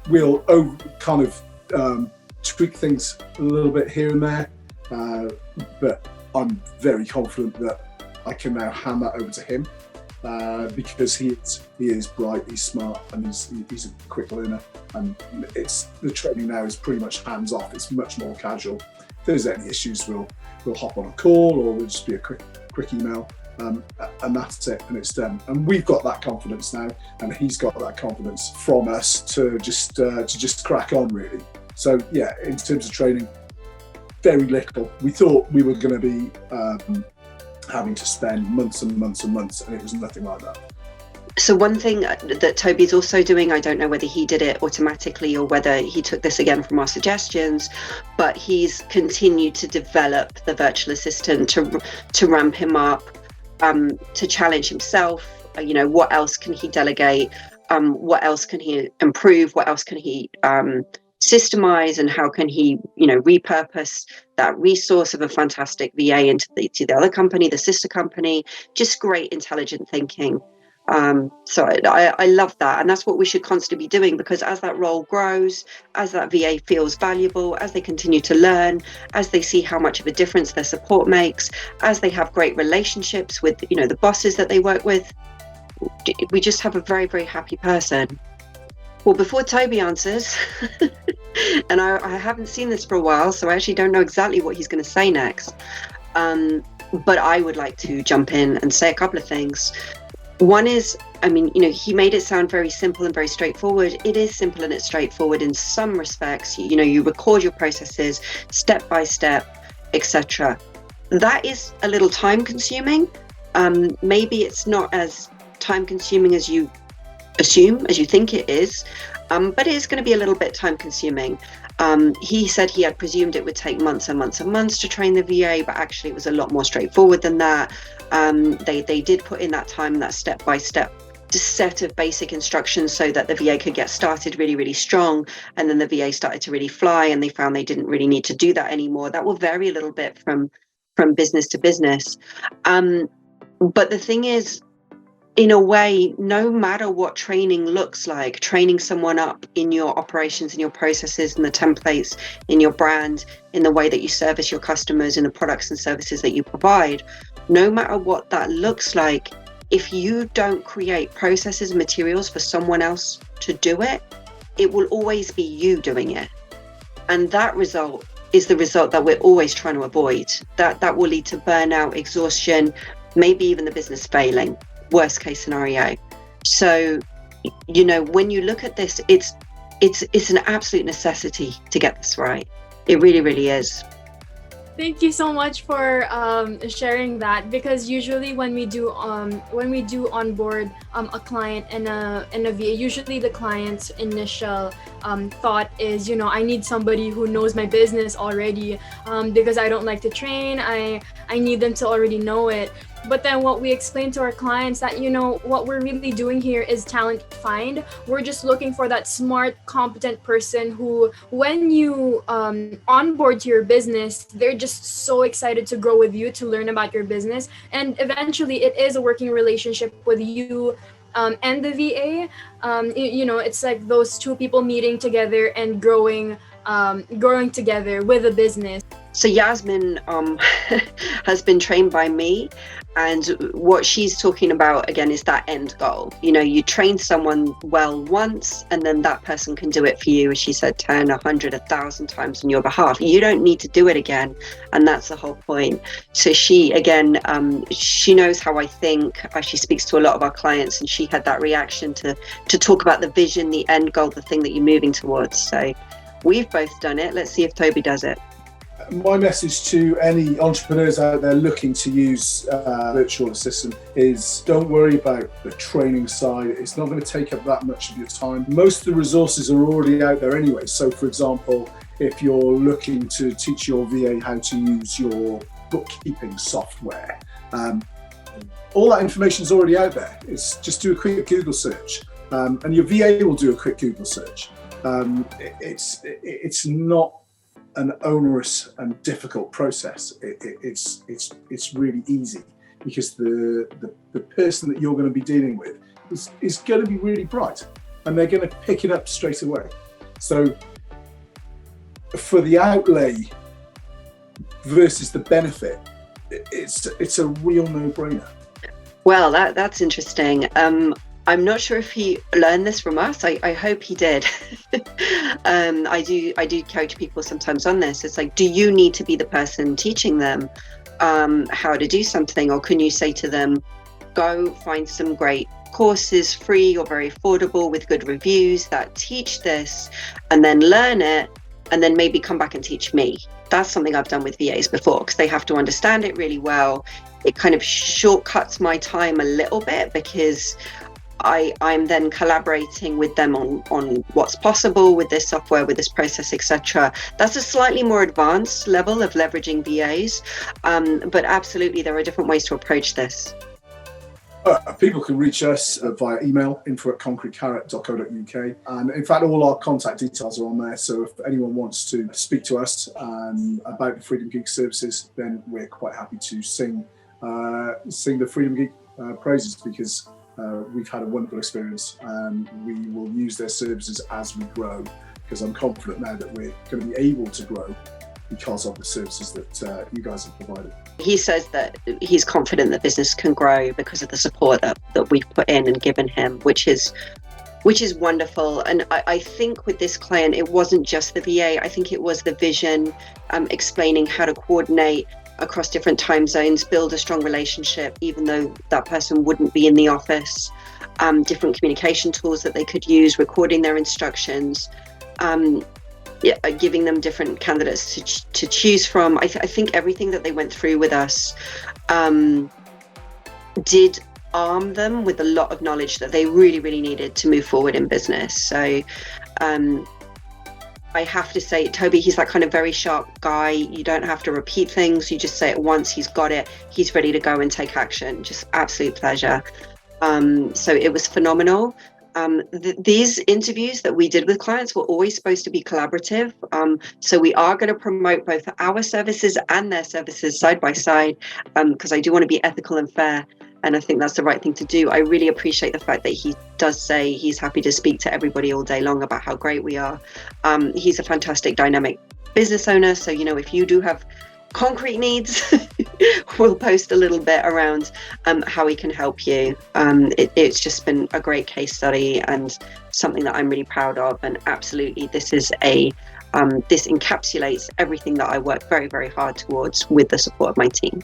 we'll kind of tweak things a little bit here and there, but I'm very confident that I can now hand that over to him, because he is bright, he's smart, and he's a quick learner. And the training now is pretty much hands off. It's much more casual. If there's any issues, we'll hop on a call, or we'll just be a quick email, and that's it, and it's done. And we've got that confidence now, and he's got that confidence from us to just crack on, really. So yeah, in terms of training, very little. We thought we were going to be having to spend months and months and months, and it was nothing like that. So one thing that Toby's also doing, I don't know whether he did it automatically or whether he took this again from our suggestions, but he's continued to develop the virtual assistant to ramp him up, to challenge himself. What else can he delegate? What else can he improve? What else can he systemize, and how can he repurpose that resource of a fantastic VA into the other company, the sister company? Just great intelligent thinking. So I love that, and that's what we should constantly be doing, because as that role grows, as that VA feels valuable, as they continue to learn, as they see how much of a difference their support makes, as they have great relationships with the bosses that they work with, we just have a very, very happy person. Well, before Toby answers, and I haven't seen this for a while, so I actually don't know exactly what he's going to say next, but I would like to jump in and say a couple of things. One is, he made it sound very simple and very straightforward. It is simple and it's straightforward in some respects. You record your processes step by step, etc. That is a little time consuming. Maybe it's not as time consuming as you assume, as you think it is, but it is going to be a little bit time consuming. He said he had presumed it would take months and months and months to train the VA, but actually it was a lot more straightforward than that. They did put in that time, that step-by-step set of basic instructions so that the VA could get started really, really strong. And then the VA started to really fly, and they found they didn't really need to do that anymore. That will vary a little bit from business to business. But the thing is, in a way, no matter what training looks like, training someone up in your operations, in your processes, in the templates, in your brand, in the way that you service your customers, in the products and services that you provide, no matter what that looks like, if you don't create processes and materials for someone else to do it, it will always be you doing it. And that result is the result that we're always trying to avoid. That will lead to burnout, exhaustion, maybe even the business failing. Worst case scenario. So, when you look at this, it's an absolute necessity to get this right. It really, really is. Thank you so much for sharing that, because usually when we do onboard a client and a VA, usually the client's initial thought is, I need somebody who knows my business already, because I don't like to train. I need them to already know it. But then what we explain to our clients that, what we're really doing here is talent find. We're just looking for that smart, competent person who, when you onboard to your business, they're just so excited to grow with you, to learn about your business. And eventually it is a working relationship with you and the VA. It's like those two people meeting together and growing together with a business. So Yasmin has been trained by me, and what she's talking about again is that end goal. You train someone well once, and then that person can do it for you, as she said, 10, 100, 1,000 times on your behalf. You don't need to do it again, and that's the whole point. So she, again, she knows how I think. She speaks to a lot of our clients, and she had that reaction to talk about the vision, the end goal, the thing that you're moving towards. So we've both done it. Let's see if Toby does it. My message to any entrepreneurs out there looking to use virtual assistant is, don't worry about the training side. It's not going to take up that much of your time. Most of the resources are already out there anyway. So for example, if you're looking to teach your VA how to use your bookkeeping software, all that information is already out there. It's just do a quick Google search, and your VA will do a quick Google search. It's not an onerous and difficult process. It's really easy, because the person that you're going to be dealing with is going to be really bright. and they're going to pick it up straight away. So for the outlay versus the benefit, it's a real no-brainer. Well, that's interesting. I'm not sure if he learned this from us. I hope he did. I do coach people sometimes on this. It's like, do you need to be the person teaching them how to do something, or can you say to them, go find some great courses, free or very affordable, with good reviews, that teach this, and then learn it, and then maybe come back and teach me. That's something I've done with VAs before, because they have to understand it really well. It kind of shortcuts my time a little bit, because I'm then collaborating with them on what's possible with this software, with this process, etc. That's a slightly more advanced level of leveraging VAs, but absolutely there are different ways to approach this. People can reach us via email, info@concretecarrot.co.uk, and in fact all our contact details are on there, so if anyone wants to speak to us about the Freedom Geek services, then we're quite happy to sing the Freedom Geek praises, because we've had a wonderful experience, and we will use their services as we grow, because I'm confident now that we're going to be able to grow because of the services that you guys have provided. He says that he's confident that business can grow because of the support that we've put in and given him, which is wonderful. And I think with this client, it wasn't just the VA. I think it was the vision, explaining how to coordinate across different time zones, build a strong relationship, even though that person wouldn't be in the office, different communication tools that they could use, recording their instructions, giving them different candidates to choose from. I think everything that they went through with us did arm them with a lot of knowledge that they really, really needed to move forward in business. So I have to say, Toby, he's that kind of very sharp guy. You don't have to repeat things. You just say it once, he's got it. He's ready to go and take action. Just absolute pleasure. So it was phenomenal. These interviews that we did with clients were always supposed to be collaborative. So we are going to promote both our services and their services side by side, because I do want to be ethical and fair. And I think that's the right thing to do. I really appreciate the fact that he does say he's happy to speak to everybody all day long about how great we are. He's a fantastic, dynamic business owner. So, if you do have concrete needs, we'll post a little bit around how we can help you. It's just been a great case study and something that I'm really proud of. And absolutely, this is this encapsulates everything that I work very, very hard towards with the support of my team.